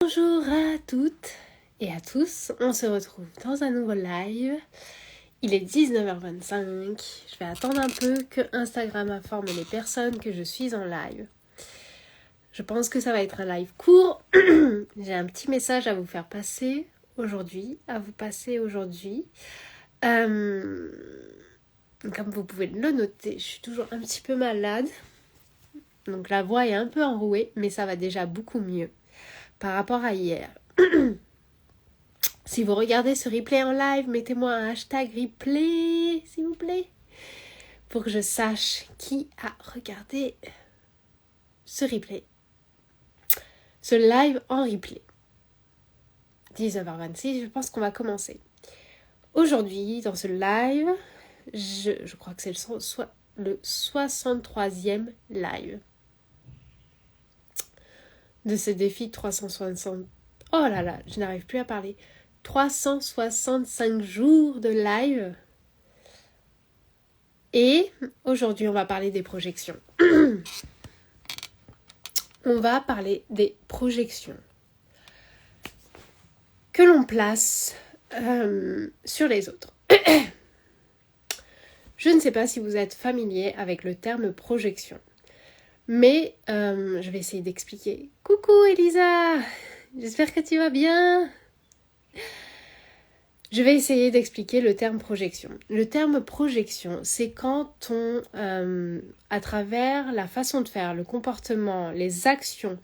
Bonjour à toutes et à tous, on se retrouve dans un nouveau live. Il est 19h25, je vais attendre un peu que Instagram informe les personnes que je suis en live. Je pense que ça va être un live court. J'ai un petit message à vous faire passer aujourd'hui, Comme vous pouvez le noter, je suis toujours un petit peu malade. Donc la voix est un peu enrouée, mais ça va déjà beaucoup mieux par rapport à hier. Si vous regardez ce replay en live, mettez-moi un hashtag replay, s'il vous plaît, pour que je sache qui a regardé ce replay. Ce live en replay. 19h26, je pense qu'on va commencer. Aujourd'hui, dans ce live, je crois que c'est le 63e live de ce défi 360. Oh là là, je n'arrive plus à parler. 365 jours de live. Et aujourd'hui, on va parler des projections. On va parler des projections que l'on place sur les autres. Je ne sais pas si vous êtes familier avec le terme projection, mais je vais essayer d'expliquer. Coucou Elisa, j'espère que tu vas bien. Je vais essayer d'expliquer le terme projection. Le terme projection, c'est quand on, à travers la façon de faire, le comportement, les actions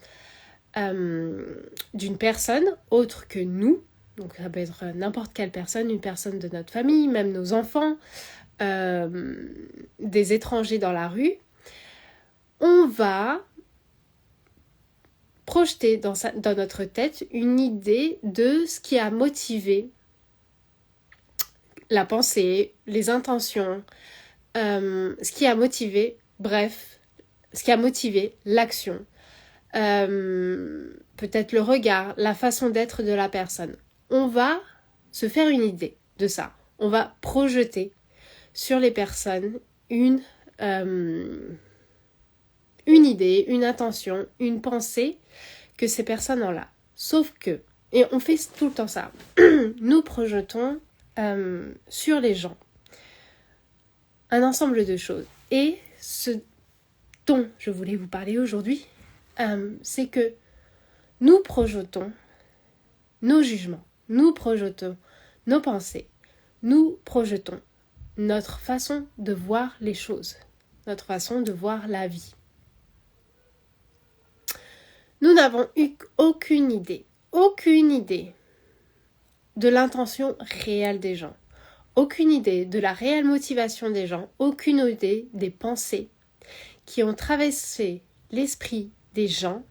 d'une personne autre que nous, donc ça peut être n'importe quelle personne, une personne de notre famille, même nos enfants, des étrangers dans la rue, on va projeter dans notre tête une idée de ce qui a motivé la pensée, les intentions, ce qui a motivé, bref, ce qui a motivé l'action, peut-être le regard, la façon d'être de la personne. On va se faire une idée de ça. On va projeter sur les personnes une idée, une intention, une pensée que ces personnes ont là. Sauf que, et on fait tout le temps ça, nous projetons sur les gens un ensemble de choses. Et ce dont je voulais vous parler aujourd'hui, c'est que nous projetons nos jugements, nous projetons nos pensées, nous projetons notre façon de voir les choses, notre façon de voir la vie. Nous n'avons eu aucune idée de l'intention réelle des gens, aucune idée de la réelle motivation des gens, aucune idée des pensées qui ont traversé l'esprit des gens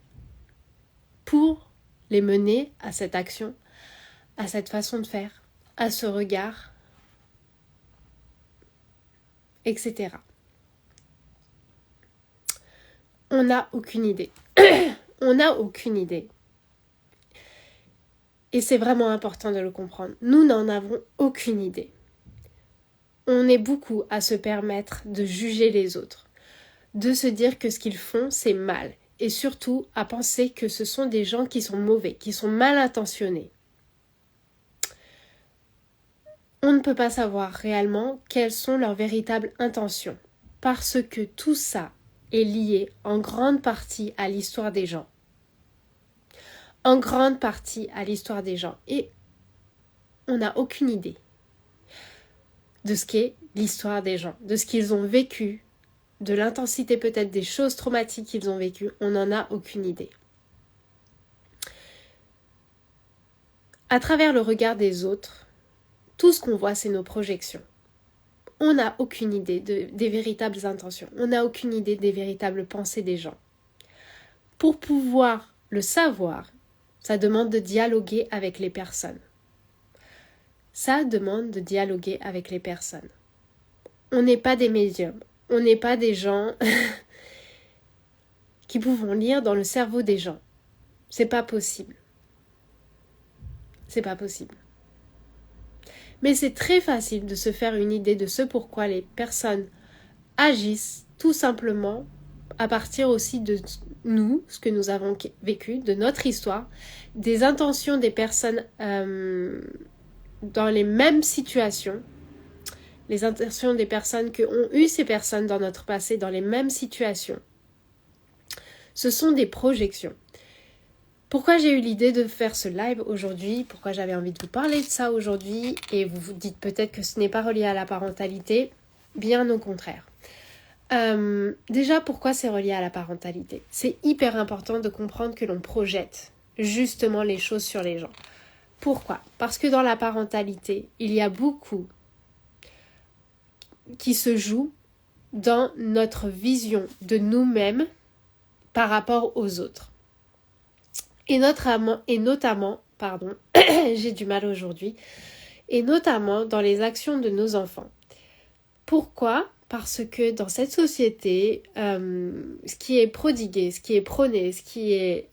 pour les mener à cette action, à cette façon de faire, à ce regard, etc. On n'a aucune idée. On n'a aucune idée. Et c'est vraiment important de le comprendre. Nous n'en avons aucune idée. On est beaucoup à se permettre de juger les autres, de se dire que ce qu'ils font, c'est mal. Et surtout à penser que ce sont des gens qui sont mauvais, qui sont mal intentionnés. On ne peut pas savoir réellement quelles sont leurs véritables intentions, parce que tout ça est lié en grande partie à l'histoire des gens. En grande partie à l'histoire des gens. Et on n'a aucune idée de ce qu'est l'histoire des gens, de ce qu'ils ont vécu, de l'intensité peut-être des choses traumatiques qu'ils ont vécues. On n'en a aucune idée. À travers le regard des autres, tout ce qu'on voit, c'est nos projections. On n'a aucune idée des véritables intentions. On n'a aucune idée des véritables pensées des gens. Pour pouvoir le savoir, ça demande de dialoguer avec les personnes. Ça demande de dialoguer avec les personnes. On n'est pas des médiums. On n'est pas des gens qui pouvons lire dans le cerveau des gens. C'est pas possible. C'est pas possible. Mais c'est très facile de se faire une idée de ce pourquoi les personnes agissent tout simplement à partir aussi de nous, ce que nous avons vécu, de notre histoire, des intentions des personnes dans les mêmes situations, les intentions des personnes que ont eu ces personnes dans notre passé, dans les mêmes situations. Ce sont des projections. Pourquoi j'ai eu l'idée de faire ce live aujourd'hui? Pourquoi j'avais envie de vous parler de ça aujourd'hui? Et vous vous dites peut-être que ce n'est pas relié à la parentalité. Bien au contraire. Déjà, pourquoi c'est relié à la parentalité? C'est hyper important de comprendre que l'on projette justement les choses sur les gens. Pourquoi? Parce que dans la parentalité, il y a beaucoup qui se joue dans notre vision de nous-mêmes par rapport aux autres. Et notamment, j'ai du mal aujourd'hui, et notamment dans les actions de nos enfants. Pourquoi? Parce que dans cette société, ce qui est prodigué, ce qui est prôné, ce qui est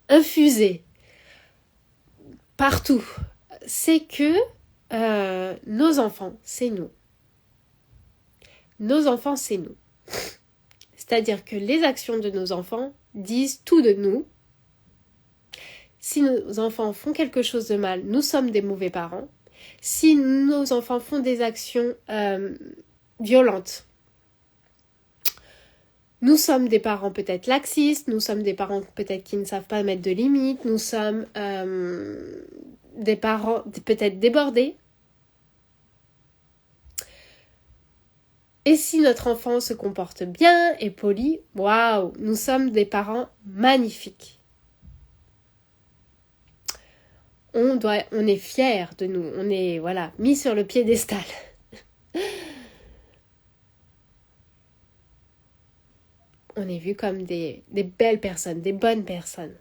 infusé partout, c'est que nos enfants, c'est nous. Nos enfants, c'est nous. C'est-à-dire que les actions de nos enfants disent tout de nous. Si nos enfants font quelque chose de mal, nous sommes des mauvais parents. Si nos enfants font des actions violentes, nous sommes des parents peut-être laxistes, nous sommes des parents peut-être qui ne savent pas mettre de limites, nous sommes des parents peut-être débordés. Et si notre enfant se comporte bien et poli, waouh, nous sommes des parents magnifiques. On est fiers de nous, on est mis sur le piédestal. On est vu comme des belles personnes, des bonnes personnes.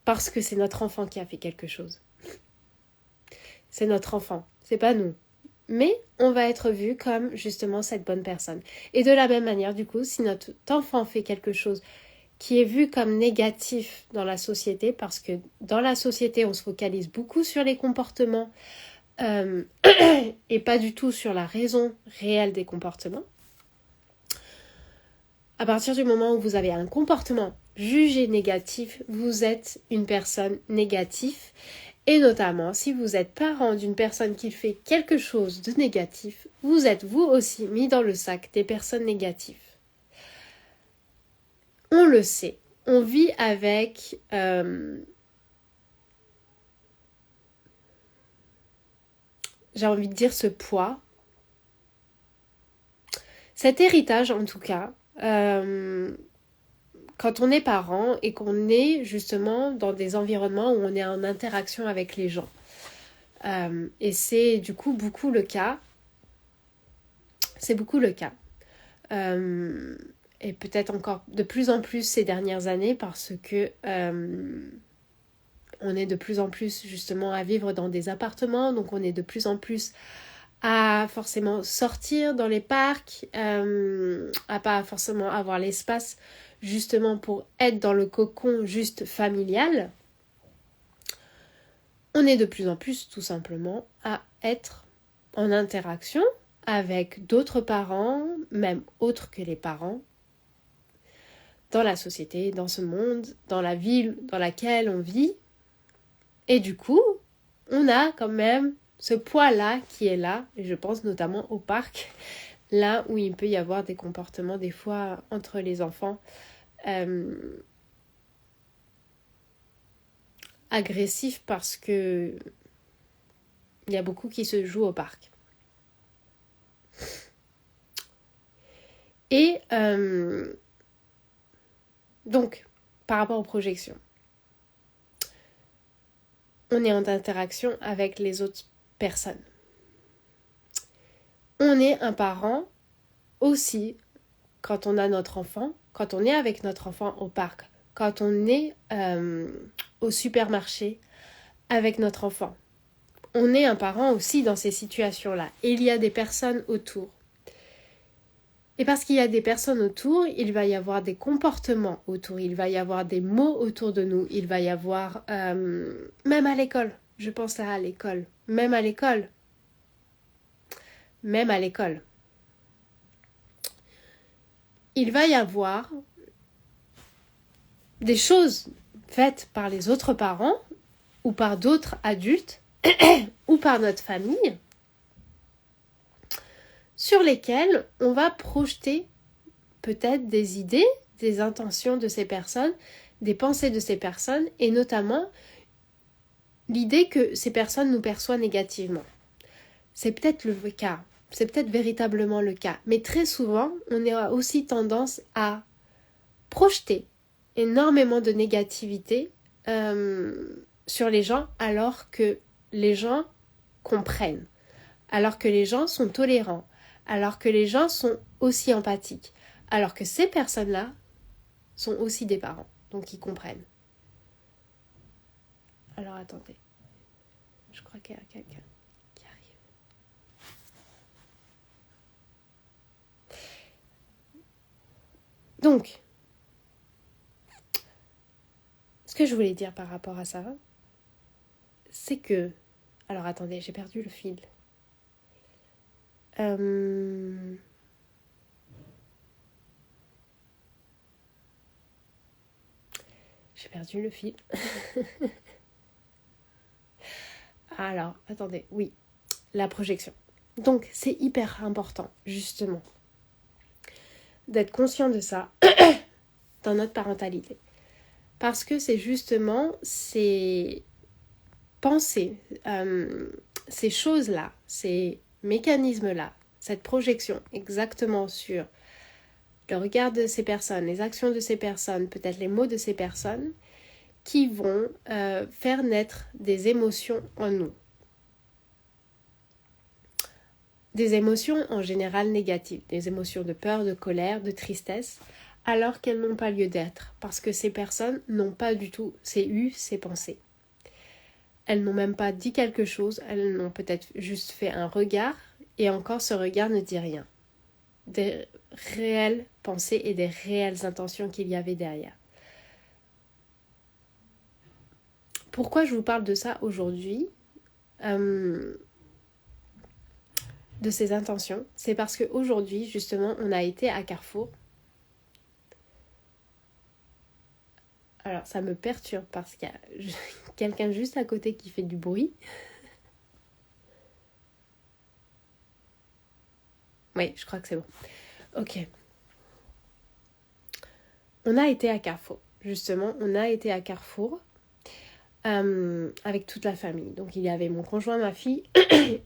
Parce que c'est notre enfant qui a fait quelque chose. C'est notre enfant, c'est pas nous. Mais on va être vu comme justement cette bonne personne. Et de la même manière, du coup, si notre enfant fait quelque chose qui est vu comme négatif dans la société, parce que dans la société, on se focalise beaucoup sur les comportements et pas du tout sur la raison réelle des comportements. À partir du moment où vous avez un comportement jugé négatif, vous êtes une personne négative. Et notamment, si vous êtes parent d'une personne qui fait quelque chose de négatif, vous êtes vous aussi mis dans le sac des personnes négatives. On le sait, on vit avec j'ai envie de dire ce poids, cet héritage en tout cas, quand on est parent et qu'on est justement dans des environnements où on est en interaction avec les gens. Et c'est du coup beaucoup le cas. C'est beaucoup le cas. Et peut-être encore de plus en plus ces dernières années parce que on est de plus en plus justement à vivre dans des appartements, donc on est de plus en plus à forcément sortir dans les parcs, à pas forcément avoir l'espace justement pour être dans le cocon juste familial. On est de plus en plus tout simplement à être en interaction avec d'autres parents, même autres que les parents, dans la société, dans ce monde, dans la ville dans laquelle on vit. Et du coup, on a quand même ce poids-là qui est là, et je pense notamment au parc, là où il peut y avoir des comportements des fois entre les enfants agressifs parce que il y a beaucoup qui se jouent au parc. Et donc, par rapport aux projections, on est en interaction avec les autres personnes. On est un parent aussi quand on a notre enfant, quand on est avec notre enfant au parc, quand on est au supermarché avec notre enfant. On est un parent aussi dans ces situations-là. Et il y a des personnes autour. Et parce qu'il y a des personnes autour, il va y avoir des comportements autour, il va y avoir des mots autour de nous, il va y avoir, même à l'école, je pense à l'école, même à l'école. il va y avoir des choses faites par les autres parents ou par d'autres adultes ou par notre famille sur lesquelles on va projeter peut-être des idées, des intentions de ces personnes, des pensées de ces personnes et notamment l'idée que ces personnes nous perçoivent négativement. C'est peut-être le cas, c'est peut-être véritablement le cas, mais très souvent, on a aussi tendance à projeter énormément de négativité sur les gens alors que les gens comprennent, alors que les gens sont tolérants, alors que les gens sont aussi empathiques, alors que ces personnes-là sont aussi des parents, donc ils comprennent. Alors attendez, je crois qu'il y a quelqu'un qui arrive. Donc, ce que je voulais dire par rapport à ça, c'est que... Alors attendez, j'ai perdu le fil. J'ai perdu le fil. Alors, attendez, oui, la projection. Donc, c'est hyper important, justement, d'être conscient de ça dans notre parentalité. Parce que c'est justement ces pensées, ces choses-là, ces mécanismes-là, cette projection exactement sur le regard de ces personnes, les actions de ces personnes, peut-être les mots de ces personnes, qui vont faire naître des émotions en nous. Des émotions en général négatives, des émotions de peur, de colère, de tristesse, alors qu'elles n'ont pas lieu d'être, parce que ces personnes n'ont pas du tout ces pensées. Elles n'ont même pas dit quelque chose, elles n'ont peut-être juste fait un regard, et encore ce regard ne dit rien. Des réelles pensées et des réelles intentions qu'il y avait derrière. Pourquoi je vous parle de ça aujourd'hui, de ces intentions? C'est parce qu'aujourd'hui, justement, on a été à Carrefour. Alors, ça me perturbe parce qu'il y a quelqu'un juste à côté qui fait du bruit. Oui, je crois que c'est bon. Ok. On a été à Carrefour. Justement, on a été à Carrefour avec toute la famille. Donc, il y avait mon conjoint, ma fille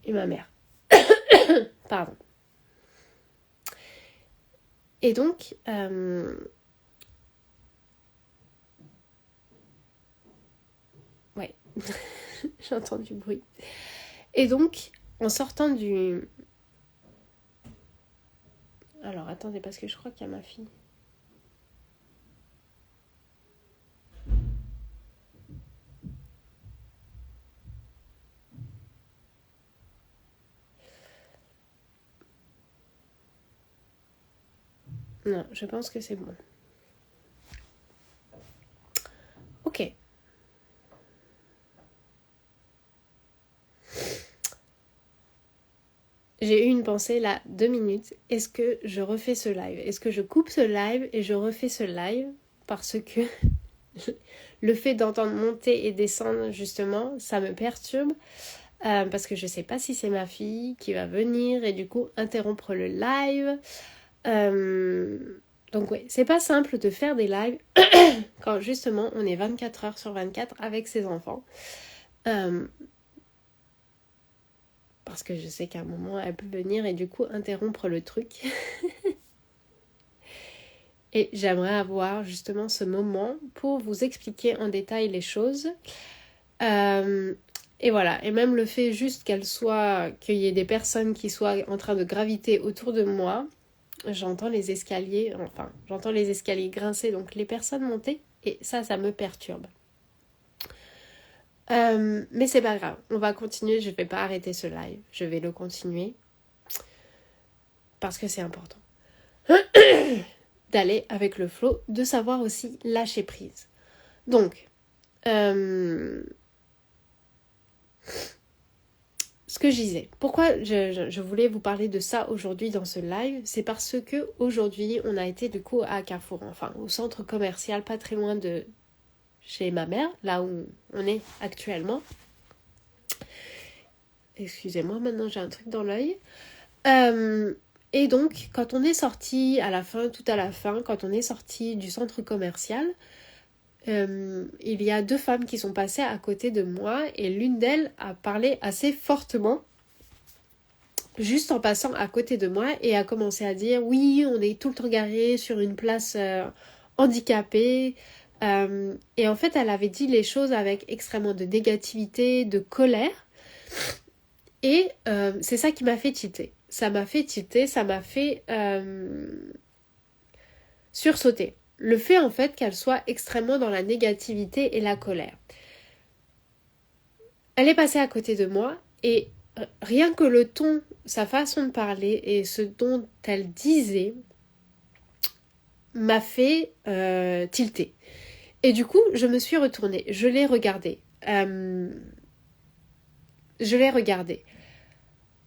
et ma mère. Pardon. Et donc... Ouais, j'entends du bruit. Et donc, en sortant du... Alors, attendez, parce que je crois qu'il y a ma fille. Non, je pense que c'est bon. Ok. J'ai eu une pensée là, 2 minutes. Est-ce que je refais ce live? Est-ce que je coupe ce live et je refais ce live? Parce que le fait d'entendre monter et descendre, justement, ça me perturbe. Parce que je sais pas si c'est ma fille qui va venir et du coup interrompre le live. Donc ouais, c'est pas simple de faire des lives quand justement on est 24 heures sur 24 avec ses enfants. Parce que je sais qu'à un moment elle peut venir et du coup interrompre le truc. Et j'aimerais avoir justement ce moment pour vous expliquer en détail les choses. Et voilà, et même le fait juste qu'il y ait des personnes qui soient en train de graviter autour de moi, j'entends les escaliers grincer, donc les personnes monter, et ça me perturbe. Mais c'est pas grave, on va continuer, je vais pas arrêter ce live, je vais le continuer, parce que c'est important. D'aller avec le flow, de savoir aussi lâcher prise. Donc, ce que je disais, pourquoi je voulais vous parler de ça aujourd'hui dans ce live, c'est parce que aujourd'hui on a été du coup à Carrefour, enfin au centre commercial pas très loin de chez ma mère, là où on est actuellement. Excusez-moi, maintenant j'ai un truc dans l'œil. Et donc, quand on est sorti à la fin, tout à la fin, quand on est sorti du centre commercial, il y a 2 femmes qui sont passées à côté de moi et l'une d'elles a parlé assez fortement, juste en passant à côté de moi, et a commencé à dire oui, on est tout le temps garé sur une place handicapée. Et en fait, elle avait dit les choses avec extrêmement de négativité, de colère. Et c'est ça qui m'a fait tilter. Ça m'a fait sursauter. Le fait en fait qu'elle soit extrêmement dans la négativité et la colère. Elle est passée à côté de moi et rien que le ton, sa façon de parler et ce dont elle disait m'a fait tilter. Et du coup, je me suis retournée, je l'ai regardée.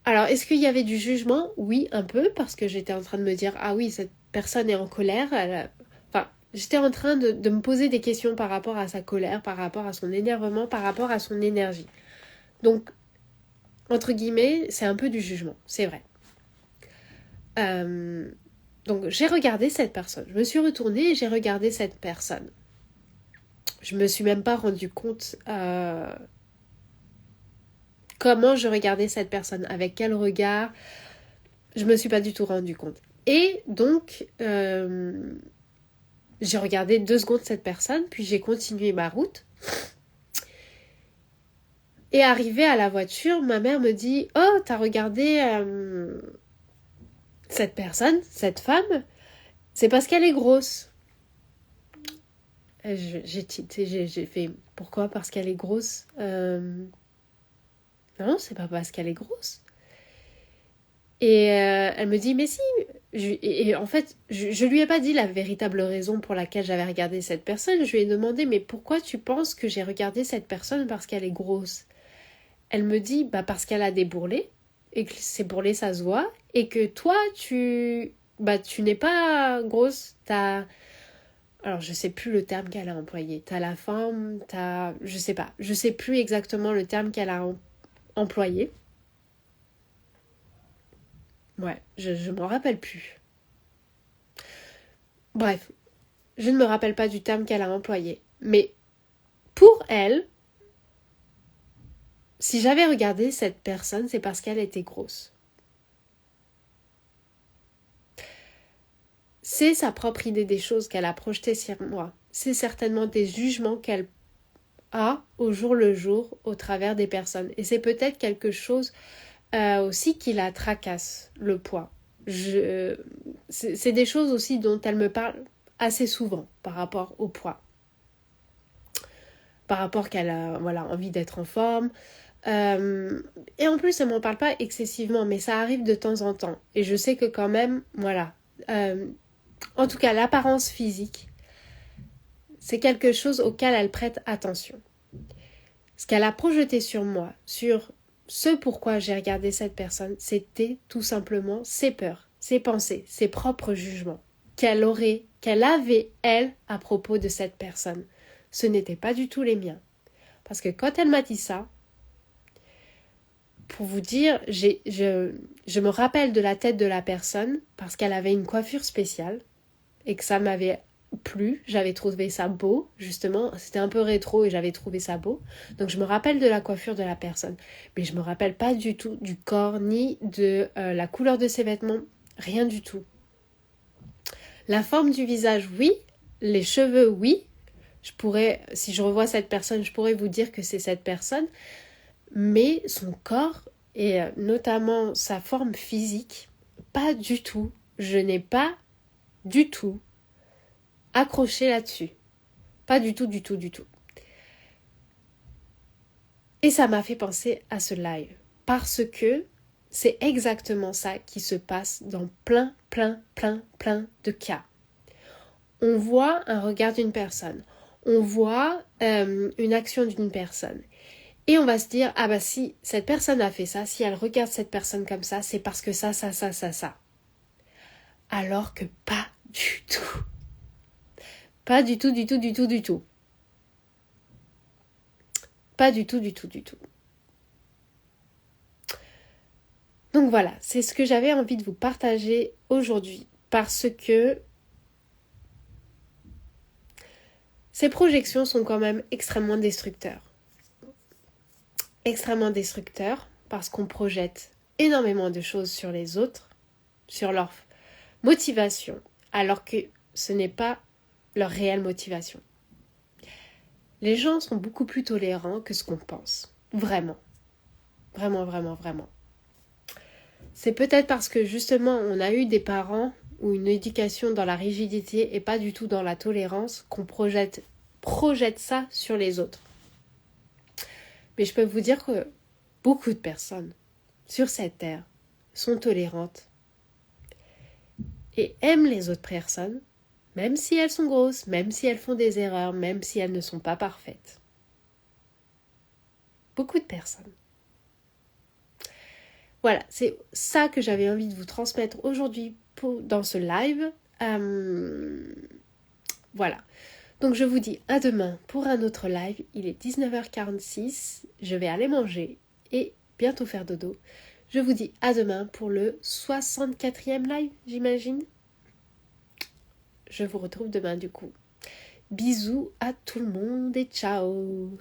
Alors, est-ce qu'il y avait du jugement? Oui, un peu, parce que j'étais en train de me dire, ah oui, cette personne est en colère. Enfin, j'étais en train de me poser des questions par rapport à sa colère, par rapport à son énervement, par rapport à son énergie. Donc, entre guillemets, c'est un peu du jugement, c'est vrai. Donc, j'ai regardé cette personne. Je me suis retournée et j'ai regardé cette personne. Je me suis même pas rendu compte comment je regardais cette personne, avec quel regard. Je me suis pas du tout rendu compte. Et donc, j'ai regardé 2 secondes cette personne, puis j'ai continué ma route. Et arrivée à la voiture, ma mère me dit « Oh, t'as regardé cette personne, cette femme, c'est parce qu'elle est grosse. » J'ai fait « Pourquoi? Parce qu'elle est grosse Non, c'est pas parce qu'elle est grosse. » Et elle me dit « Mais si !» Et en fait, je lui ai pas dit la véritable raison pour laquelle j'avais regardé cette personne. Je lui ai demandé « Mais pourquoi tu penses que j'ai regardé cette personne parce qu'elle est grosse ?» Elle me dit « Parce qu'elle a des bourrelets, et que ces bourrelets, ça se voit, et que toi, tu n'es pas grosse, t'as... » Alors, je sais plus le terme qu'elle a employé. T'as la forme, je sais pas. Je sais plus exactement le terme qu'elle a employé. Ouais, je m'en rappelle plus. Bref, je ne me rappelle pas du terme qu'elle a employé. Mais pour elle, si j'avais regardé cette personne, c'est parce qu'elle était grosse. C'est sa propre idée des choses qu'elle a projetées sur moi. C'est certainement des jugements qu'elle a au jour le jour au travers des personnes. Et c'est peut-être quelque chose aussi qui la tracasse, le poids. C'est des choses aussi dont elle me parle assez souvent par rapport au poids. Par rapport qu'elle a envie d'être en forme. Et en plus, elle m'en parle pas excessivement, mais ça arrive de temps en temps. Et je sais que quand même, en tout cas, l'apparence physique, c'est quelque chose auquel elle prête attention. Ce qu'elle a projeté sur moi, sur ce pourquoi j'ai regardé cette personne, c'était tout simplement ses peurs, ses pensées, ses propres jugements qu'elle avait, elle, à propos de cette personne. Ce n'était pas du tout les miens. Parce que quand elle m'a dit ça, pour vous dire, je me rappelle de la tête de la personne parce qu'elle avait une coiffure spéciale et que ça m'avait plu, j'avais trouvé ça beau, justement, c'était un peu rétro et j'avais trouvé ça beau. Donc je me rappelle de la coiffure de la personne, mais je me rappelle pas du tout du corps ni de la couleur de ses vêtements, rien du tout. La forme du visage, oui, les cheveux, oui. Si je revois cette personne, je pourrais vous dire que c'est cette personne, mais son corps et notamment sa forme physique, pas du tout. Je n'ai pas du tout accroché là-dessus. Pas du tout, du tout, du tout. Et ça m'a fait penser à ce live. Parce que c'est exactement ça qui se passe dans plein de cas. On voit un regard d'une personne. On voit une action d'une personne. Et on va se dire, ah bah si cette personne a fait ça, si elle regarde cette personne comme ça, c'est parce que ça. Alors que pas du tout. Pas du tout. Pas du tout. Donc voilà, c'est ce que j'avais envie de vous partager aujourd'hui. Parce que ces projections sont quand même extrêmement destructeurs. Extrêmement destructeurs parce qu'on projette énormément de choses sur les autres, sur leur motivation, alors que ce n'est pas leur réelle motivation. Les gens sont beaucoup plus tolérants que ce qu'on pense. Vraiment. Vraiment. C'est peut-être parce que justement on a eu des parents ou une éducation dans la rigidité et pas du tout dans la tolérance qu'on projette ça sur les autres. Mais je peux vous dire que beaucoup de personnes sur cette terre sont tolérantes et aiment les autres personnes, même si elles sont grosses, même si elles font des erreurs, même si elles ne sont pas parfaites. Beaucoup de personnes. Voilà, c'est ça que j'avais envie de vous transmettre aujourd'hui dans ce live. Voilà. Donc je vous dis à demain pour un autre live. Il est 19h46. Je vais aller manger et bientôt faire dodo. Je vous dis à demain pour le 64e live, j'imagine. Je vous retrouve demain du coup. Bisous à tout le monde et ciao!